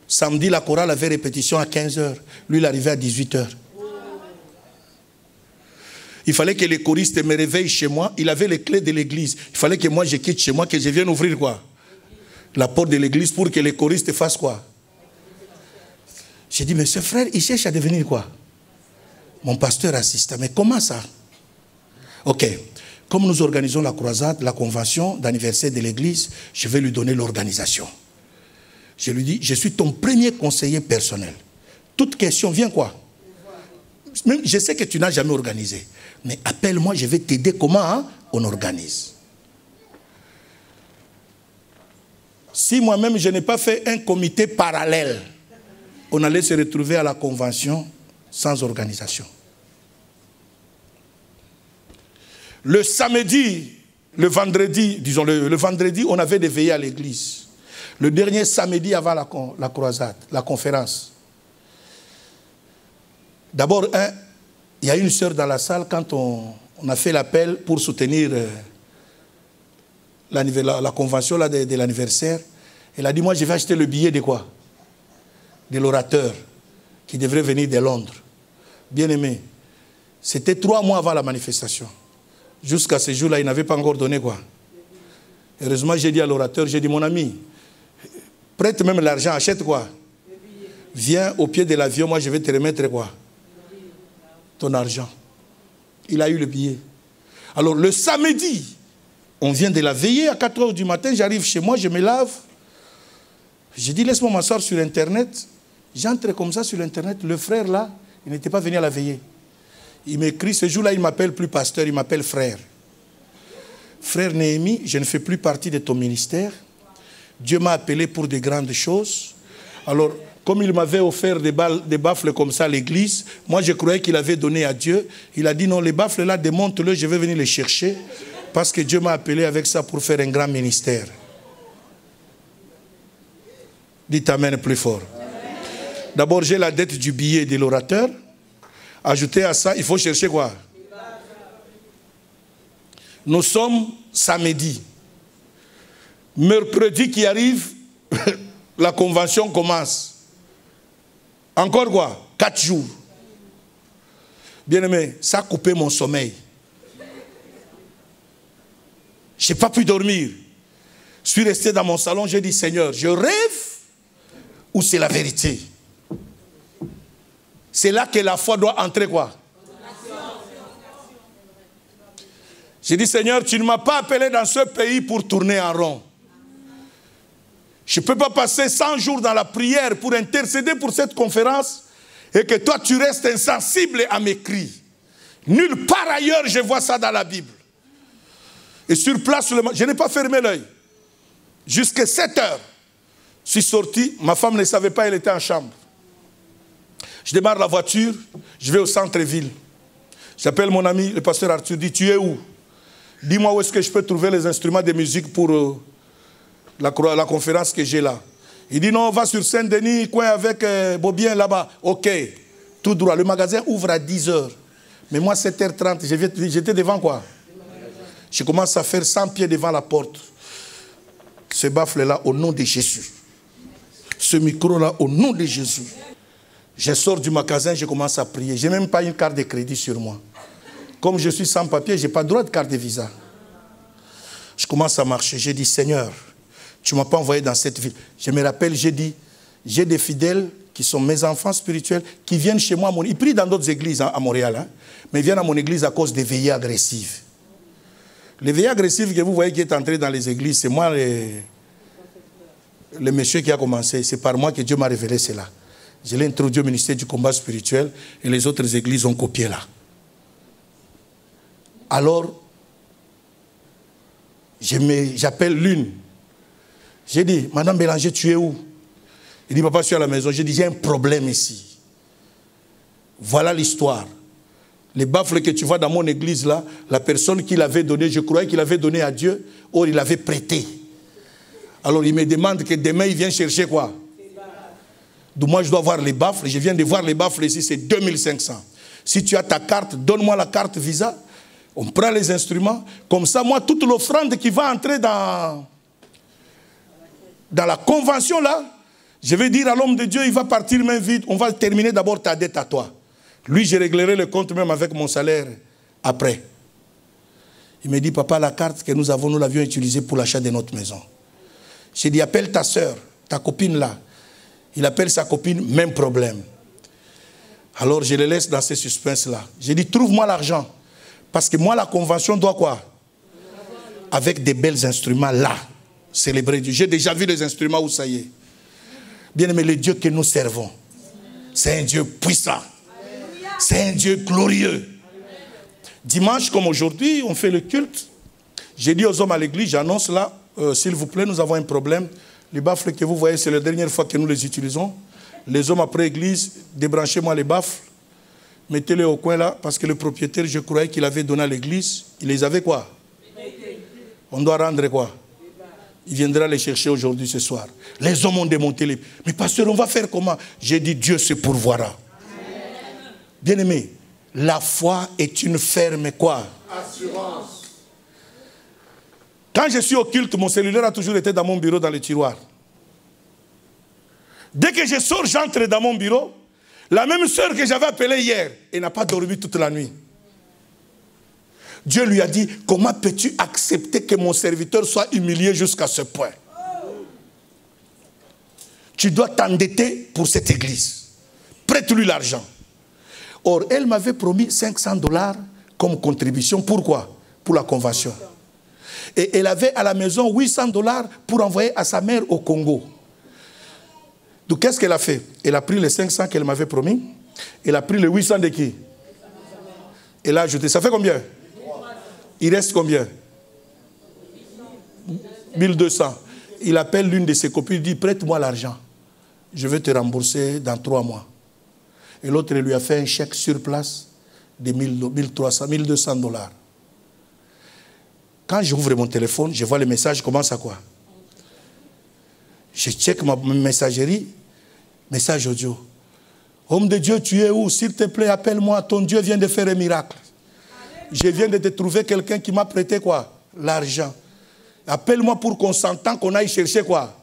Samedi, la chorale avait répétition à 15h. Lui, il arrivait à 18h. Il fallait que les choristes me réveillent chez moi. Il avait les clés de l'église. Il fallait que moi je quitte chez moi, que je vienne ouvrir quoi? La porte de l'église pour que les choristes fassent quoi? J'ai dit, mais ce frère, il cherche à devenir quoi? Mon pasteur assistant. Mais comment ça? Ok. Comme nous organisons la croisade, la convention d'anniversaire de l'église, je vais lui donner l'organisation. Je lui dis, je suis ton premier conseiller personnel. Toute question vient quoi? Même, je sais que tu n'as jamais organisé. Mais appelle-moi, je vais t'aider comment hein, on organise. Si moi-même je n'ai pas fait un comité parallèle, on allait se retrouver à la convention sans organisation. Le samedi, le vendredi, disons le vendredi, on avait des veillées à l'église. Le dernier samedi avant la croisade, la conférence. D'abord, il y a une sœur dans la salle quand on a fait l'appel pour soutenir la convention là, de l'anniversaire. Elle a dit, moi je vais acheter le billet de quoi? De l'orateur qui devrait venir de Londres. Bien aimé, c'était 3 mois avant la manifestation. Jusqu'à ce jour-là, il n'avait pas encore donné quoi? Heureusement, j'ai dit à l'orateur, j'ai dit, mon ami, prête même l'argent, achète quoi? Viens au pied de l'avion, moi je vais te remettre quoi? Ton argent. Il a eu le billet. Alors le samedi, on vient de la veillée à 4h du matin, j'arrive chez moi, je me lave. J'ai dit, laisse-moi m'asseoir sur Internet. J'entre comme ça sur Internet. Le frère là, il n'était pas venu à la veillée. Il m'écrit, ce jour-là, il ne m'appelle plus pasteur, il m'appelle frère. Frère Néhémie, je ne fais plus partie de ton ministère. Dieu m'a appelé pour de grandes choses. Alors, comme il m'avait offert des baffles comme ça à l'église, moi je croyais qu'il avait donné à Dieu. Il a dit non, les baffles là, démonte-le, je vais venir les chercher. Parce que Dieu m'a appelé avec ça pour faire un grand ministère. Dites amen plus fort. D'abord, j'ai la dette du billet de l'orateur. Ajouté à ça, il faut chercher quoi? Nous sommes samedi. Mercredi qui arrive, la convention commence. Encore quoi? 4 jours. Bien-aimé, ça a coupé mon sommeil. Je n'ai pas pu dormir. Je suis resté dans mon salon, j'ai dit, Seigneur, je rêve ou c'est la vérité? C'est là que la foi doit entrer quoi? J'ai dit, Seigneur, tu ne m'as pas appelé dans ce pays pour tourner en rond. Je ne peux pas passer 100 jours dans la prière pour intercéder pour cette conférence et que toi tu restes insensible à mes cris. Nulle part ailleurs je vois ça dans la Bible. Et sur place, je n'ai pas fermé l'œil. Jusqu'à 7 heures, je suis sorti, ma femme ne savait pas, elle était en chambre. Je démarre la voiture, je vais au centre-ville. J'appelle mon ami, le pasteur Arthur, dit, tu es où? Dis-moi où est-ce que je peux trouver les instruments de musique pour la conférence que j'ai là. Il dit, non, on va sur Saint-Denis, coin avec Bobien là-bas. Ok, tout droit. Le magasin ouvre à 10 h. Mais moi, 7h30, j'étais devant quoi? Je commence à faire 100 pieds devant la porte. Ce baffle-là, au nom de Jésus. Ce micro-là, au nom de Jésus. Je sors du magasin, je commence à prier. Je n'ai même pas une carte de crédit sur moi. Comme je suis sans papier, je n'ai pas droit de carte de visa. Je commence à marcher. J'ai dit, Seigneur, tu ne m'as pas envoyé dans cette ville. Je me rappelle, j'ai dit, j'ai des fidèles qui sont mes enfants spirituels, qui viennent chez moi. Ils prient dans d'autres églises à Montréal, hein, mais ils viennent à mon église à cause des veillées agressives. Les veillées agressives que vous voyez qui est entré dans les églises, c'est moi, le monsieur qui a commencé. C'est par moi que Dieu m'a révélé cela. Je l'ai introduit au ministère du combat spirituel et les autres églises ont copié là. Alors, j'appelle l'une. J'ai dit, Madame Bélanger, tu es où? Il dit, papa, je suis à la maison. J'ai dit, j'ai un problème ici. Voilà l'histoire. Les baffles que tu vois dans mon église là, la personne qui l'avait donné, je croyais qu'il avait donné à Dieu, or il l'avait prêté. Alors il me demande que demain il vient chercher quoi? Donc moi je dois voir les baffles, je viens de voir les baffles ici, c'est 2500. Si tu as ta carte, donne-moi la carte Visa. On prend les instruments. Comme ça, moi, toute l'offrande qui va entrer dans la convention là, je vais dire à l'homme de Dieu, il va partir main vide. On va terminer d'abord ta dette à toi. Lui, je réglerai le compte même avec mon salaire après. Il me dit, papa, la carte que nous avons, nous l'avions utilisée pour l'achat de notre maison. J'ai dit, appelle ta soeur, ta copine là. Il appelle sa copine, même problème. Alors je le laisse dans ce suspense-là. J'ai dit, trouve-moi l'argent. Parce que moi, la convention doit quoi? Avec des bels instruments là. Célébrer Dieu. J'ai déjà vu les instruments où ça y est. Bien aimé, le Dieu que nous servons, c'est un Dieu puissant. C'est un Dieu glorieux. Dimanche, comme aujourd'hui, on fait le culte. J'ai dit aux hommes à l'église, j'annonce là, s'il vous plaît, nous avons un problème. Les baffles que vous voyez, c'est la dernière fois que nous les utilisons. Les hommes après l'église, débranchez-moi les baffles. Mettez-les au coin là, parce que le propriétaire, je croyais qu'il avait donné à l'église. Il les avait quoi? On doit rendre quoi? Il viendra les chercher aujourd'hui, ce soir. Les hommes ont démonté les... Mais pasteur, on va faire comment? J'ai dit, Dieu se pourvoira. Bien-aimé, la foi est une ferme quoi? Assurance. Quand je suis au culte, mon cellulaire a toujours été dans mon bureau, dans le tiroir. Dès que je sors, j'entre dans mon bureau. La même sœur que j'avais appelée hier, elle n'a pas dormi toute la nuit. Dieu lui a dit, comment peux-tu accepter que mon serviteur soit humilié jusqu'à ce point? Tu dois t'endetter pour cette église. Prête-lui l'argent. Or, elle m'avait promis $500 comme contribution. Pourquoi? Pour la convention. Et elle avait à la maison $800 pour envoyer à sa mère au Congo. Donc, qu'est-ce qu'elle a fait? Elle a pris les 500 qu'elle m'avait promis. Elle a pris les 800 de qui? Elle a ajouté. Ça fait combien? Il reste combien? 1200. Il appelle l'une de ses copines, il dit, prête-moi l'argent. Je vais te rembourser dans 3 mois. Et l'autre lui a fait un chèque sur place de $1200. Quand j'ouvre mon téléphone, je vois le message, commence à quoi? Je check ma messagerie, message audio. Homme de Dieu, tu es où? S'il te plaît, appelle-moi, ton Dieu vient de faire un miracle. Je viens de te trouver quelqu'un qui m'a prêté quoi? L'argent. Appelle-moi pour qu'on s'entende, qu'on aille chercher quoi?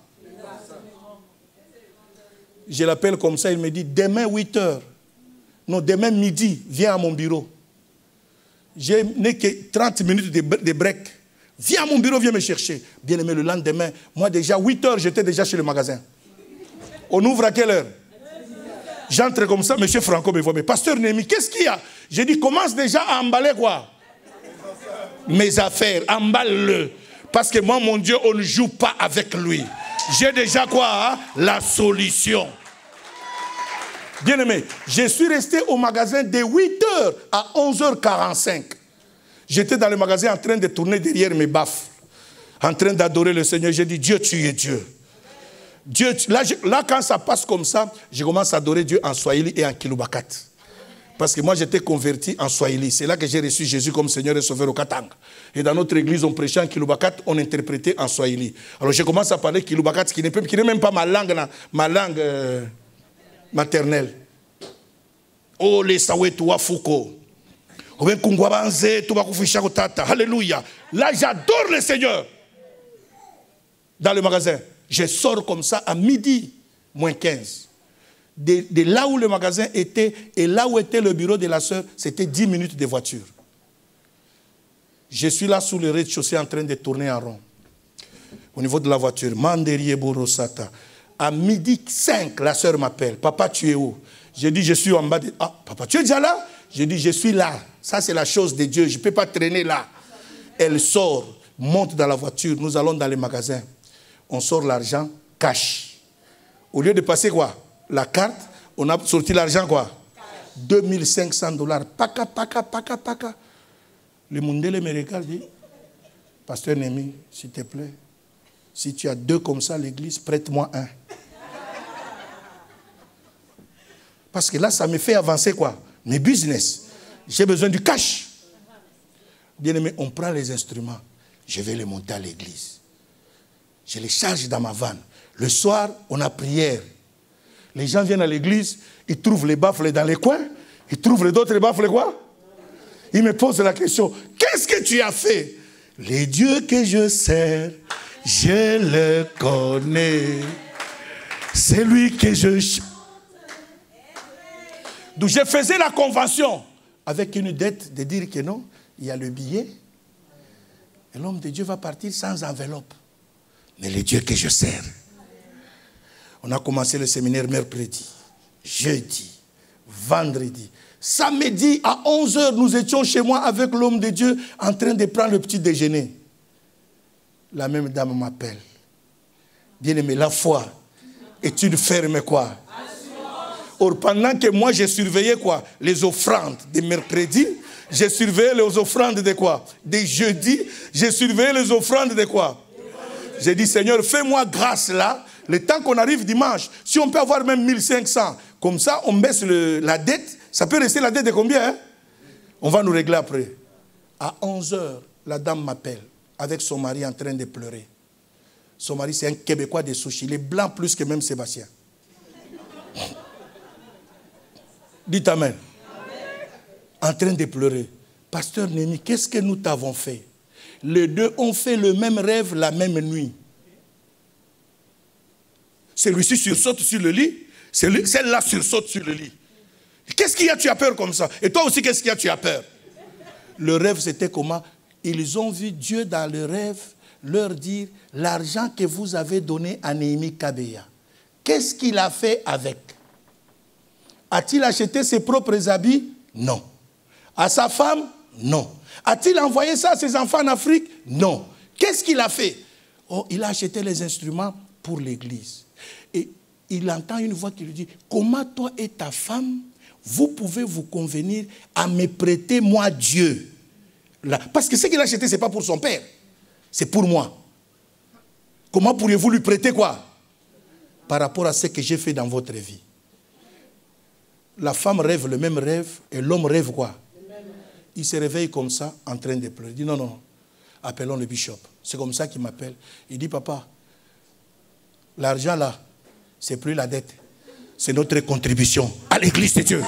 Je l'appelle comme ça, il me dit, demain 8 h, Non, demain midi, viens à mon bureau. Je n'ai que 30 minutes de break. Viens à mon bureau, viens me chercher. Bien aimé, le lendemain, moi déjà, 8 heures, j'étais déjà chez le magasin. On ouvre à quelle heure? J'entre comme ça, M. Franco me voit. Mais pasteur Némi, qu'est-ce qu'il y a? J'ai dit, commence déjà à emballer quoi? Mes affaires, emballe-le. Parce que moi, mon Dieu, on ne joue pas avec lui. J'ai déjà quoi? Hein? La solution. Bien aimé, je suis resté au magasin de 8h à 11h45. J'étais dans le magasin en train de tourner derrière mes baffes, en train d'adorer le Seigneur. J'ai dit, Dieu, tu es Dieu. Dieu, là, quand ça passe comme ça, je commence à adorer Dieu en Swahili et en Kilubakat. Parce que moi, j'étais converti en Swahili. C'est là que j'ai reçu Jésus comme Seigneur et Sauveur au Katanga. Et dans notre église, on prêchait en Kilubakat, on interprétait en Swahili. Alors, je commence à parler Kilubakat, qui n'est même pas ma langue maternelle. Oh, les Sawetu Wafuko. Alléluia. Là, j'adore le Seigneur. Dans le magasin. Je sors comme ça à midi, moins 15. De là où le magasin était et là où était le bureau de la sœur, c'était 10 minutes de voiture. Je suis là sous le rez-de-chaussée en train de tourner en rond. Au niveau de la voiture, Manderiye Borosata. À midi 5, la sœur m'appelle. Papa, tu es où? J'ai dit, je suis en bas. Ah, papa, tu es déjà là? J'ai dit, je suis là. Ça, c'est la chose de Dieu. Je ne peux pas traîner là. Elle sort, monte dans la voiture. Nous allons dans les magasins. On sort l'argent cash. Au lieu de passer quoi? La carte, on a sorti l'argent quoi? $2500. Paka, paka, paka, paka. Le Mundele me regarde dit, pasteur Némi, s'il te plaît, si tu as 2 comme ça à l'église, prête-moi 1. Parce que là, ça me fait avancer quoi? Mes business. J'ai besoin du cash. Bien aimé, on prend les instruments. Je vais les monter à l'église. Je les charge dans ma vanne. Le soir, on a prière. Les gens viennent à l'église, ils trouvent les baffles dans les coins, ils trouvent d'autres baffles quoi? Ils me posent la question, qu'est-ce que tu as fait? Les dieux que je sers, je le connais. C'est lui que je... Donc je faisais la convention avec une dette de dire que non, il y a le billet et l'homme de Dieu va partir sans enveloppe. Mais les dieux que je sers. On a commencé le séminaire mercredi, jeudi, vendredi. Samedi à 11h, nous étions chez moi avec l'homme de Dieu en train de prendre le petit déjeuner. La même dame m'appelle. Bien-aimé, la foi est une ferme quoi? Or, pendant que moi, j'ai surveillé quoi? Les offrandes de mercredi, j'ai surveillé les offrandes de quoi? Des jeudis, j'ai surveillé les offrandes de quoi? J'ai dit, Seigneur, fais-moi grâce là, le temps qu'on arrive dimanche. Si on peut avoir même 1500, comme ça, on baisse la dette. Ça peut rester la dette de combien? Hein? On va nous régler après. À 11h, la dame m'appelle avec son mari en train de pleurer. Son mari, c'est un Québécois de sushi. Il est blanc plus que même Sébastien. Dites Amen. En train de pleurer. Pasteur Némi, qu'est-ce que nous t'avons fait? Les deux ont fait le même rêve la même nuit. Celui-ci sursaute sur le lit, celle-là sursaute sur le lit. Qu'est-ce qu'il y a, tu as peur comme ça? Et toi aussi, qu'est-ce qu'il y a, tu as peur? Le rêve, c'était comment? Ils ont vu Dieu dans le rêve leur dire, l'argent que vous avez donné à Néhémie Kabeya, qu'est-ce qu'il a fait avec? A-t-il acheté ses propres habits? Non. À sa femme? Non. A-t-il envoyé ça à ses enfants en Afrique? Non. Qu'est-ce qu'il a fait? Oh, il a acheté les instruments pour l'église. Et il entend une voix qui lui dit, comment toi et ta femme, vous pouvez vous convenir à me prêter moi Dieu? Là. Parce que ce qu'il a acheté, ce n'est pas pour son père. C'est pour moi. Comment pourriez-vous lui prêter quoi? Par rapport à ce que j'ai fait dans votre vie. La femme rêve le même rêve et l'homme rêve quoi? Il se réveille comme ça, en train de pleurer. Il dit, non, non, appelons le bishop. C'est comme ça qu'il m'appelle. Il dit, papa, l'argent là, c'est plus la dette. C'est notre contribution à l'église de Dieu.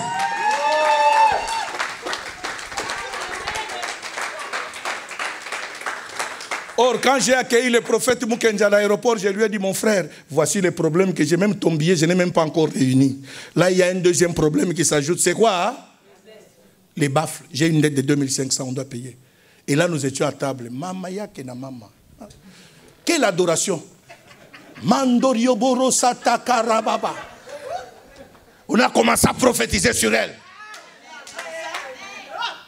Oh, Or, quand j'ai accueilli le prophète Mukenja à l'aéroport, je lui ai dit, mon frère, voici les problèmes que j'ai même ton billet, je n'ai même pas encore réuni. Là, il y a un deuxième problème qui s'ajoute. C'est quoi, hein? Les baffles. J'ai une dette de 2500, on doit payer. Et là, nous étions à table. Mama yakena mama. Quelle adoration. Mandorioboro satakarababa. On a commencé à prophétiser sur elle.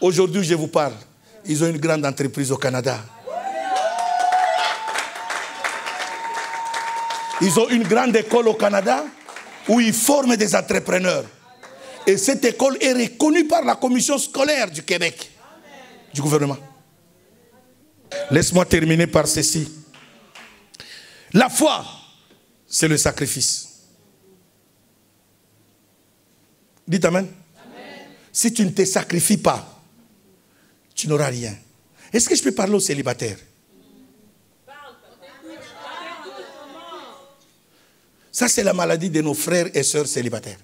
Aujourd'hui, je vous parle. Ils ont une grande entreprise au Canada. Ils ont une grande école au Canada où ils forment des entrepreneurs. Et cette école est reconnue par la commission scolaire du Québec, du gouvernement. Laisse-moi terminer par ceci. La foi, c'est le sacrifice. Dites amen. Si tu ne te sacrifies pas, tu n'auras rien. Est-ce que je peux parler aux célibataires? Ça, c'est la maladie de nos frères et sœurs célibataires.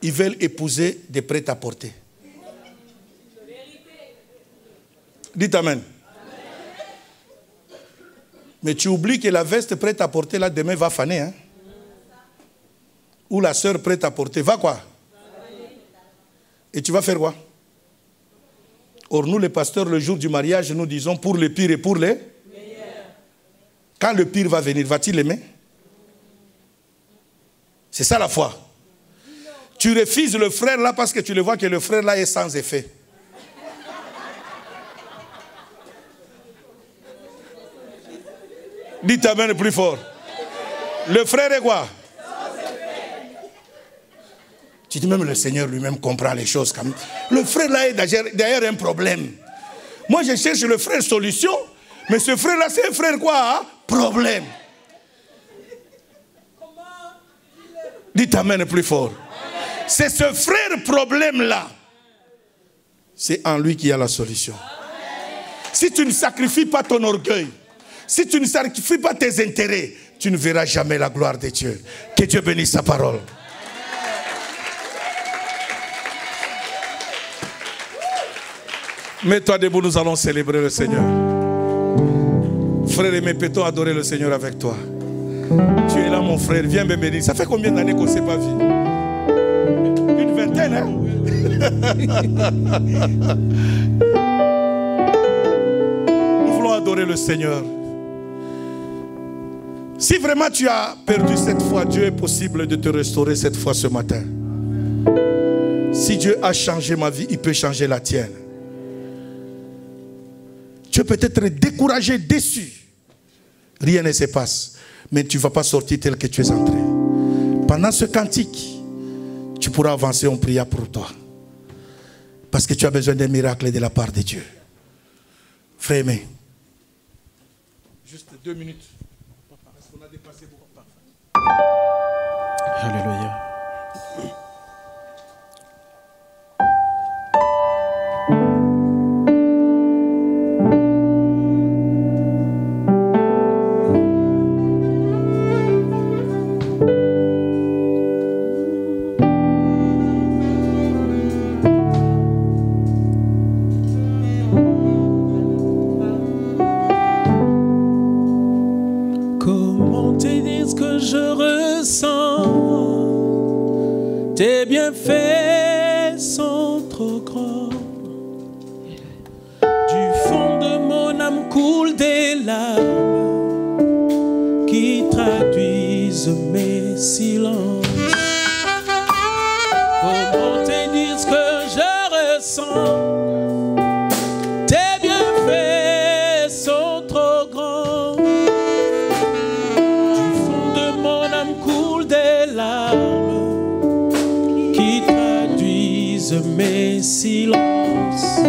Ils veulent épouser des prêts-à-porter. Dites amen. Mais tu oublies que la veste prête-à-porter, là, demain, va faner. Hein? Ou la sœur prête-à-porter, va quoi? Et tu vas faire quoi? Or, nous, les pasteurs, le jour du mariage, nous disons pour le pire et pour les meilleurs. Quand le pire va venir, va-t-il l'aimer? C'est ça la foi. Tu refuses le frère là parce que tu le vois que le frère là est sans effet. Dites amen plus fort. Le frère est quoi? Tu dis même le Seigneur lui-même comprend les choses. Comme... Le frère là est derrière un problème. Moi je cherche le frère solution, mais ce frère là c'est un frère quoi? Hein? Problème. Dites amen plus fort. C'est ce frère problème-là. C'est en lui qu'il y a la solution. Si tu ne sacrifies pas ton orgueil, si tu ne sacrifies pas tes intérêts, tu ne verras jamais la gloire de Dieu. Que Dieu bénisse sa parole. Mets-toi debout, nous allons célébrer le Seigneur. Frère aimé, peut-on adorer le Seigneur avec toi? Tu es là, mon frère, viens me bénir. Ça fait combien d'années qu'on ne s'est pas vu? Une vingtaine, hein? Nous voulons adorer le Seigneur. Si vraiment tu as perdu cette foi, Dieu est possible de te restaurer cette foi ce matin. Si Dieu a changé ma vie, il peut changer la tienne. Tu peux être découragé, déçu. Rien ne se passe. Mais tu ne vas pas sortir tel que tu es entré. Pendant ce cantique, tu pourras avancer en prière pour toi. Parce que tu as besoin d'un miracle de la part de Dieu. Frère aimé. Juste 2 minutes. Parce qu'on a dépassé beaucoup. Alléluia. Tes bienfaits sont trop grands. Du fond de mon âme coulent des larmes qui traduisent mes silences. Comment te dire ce que je ressens? Tes bienfaits sont trop grands. Du fond de mon âme coulent des larmes qui traduisent mes silences.